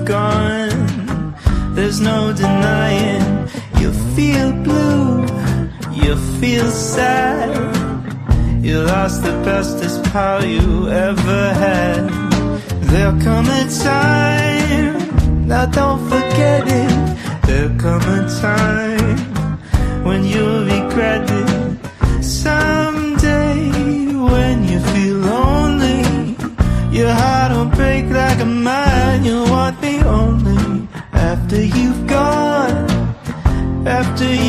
gone. There's no denying. You feel blue, you feel sad. You lost the bestest pal you ever had. There'll come a time, now don't forget it. There'll come a time when you'll regret it. Someday when you feel lonely, your heart will break like a mine. You'll want me only after you've gone, after you